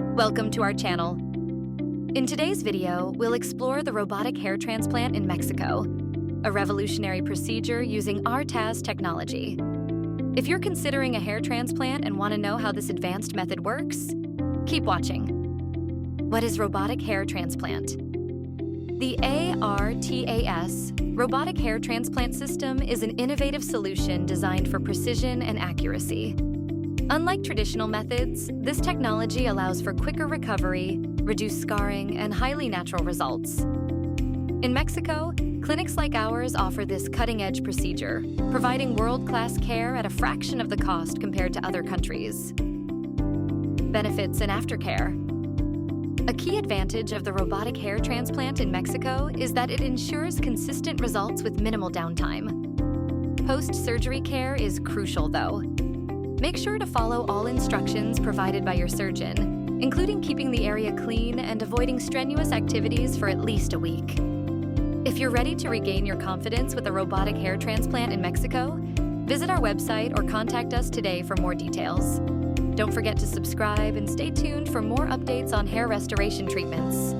Welcome to our channel. In today's video, we'll explore the robotic hair transplant in Mexico, a revolutionary procedure using ARTAS technology. If you're considering a hair transplant and want to know how this advanced method works, keep watching. What is robotic hair transplant? The ARTAS, Robotic Hair Transplant System, is an innovative solution designed for precision and accuracy. Unlike traditional methods, this technology allows for quicker recovery, reduced scarring, and highly natural results. In Mexico, clinics like ours offer this cutting-edge procedure, providing world-class care at a fraction of the cost compared to other countries. Benefits and aftercare. A key advantage of the robotic hair transplant in Mexico is that it ensures consistent results with minimal downtime. Post-surgery care is crucial, though. Make sure to follow all instructions provided by your surgeon, including keeping the area clean and avoiding strenuous activities for at least a week. If you're ready to regain your confidence with a robotic hair transplant in Mexico, visit our website or contact us today for more details. Don't forget to subscribe and stay tuned for more updates on hair restoration treatments.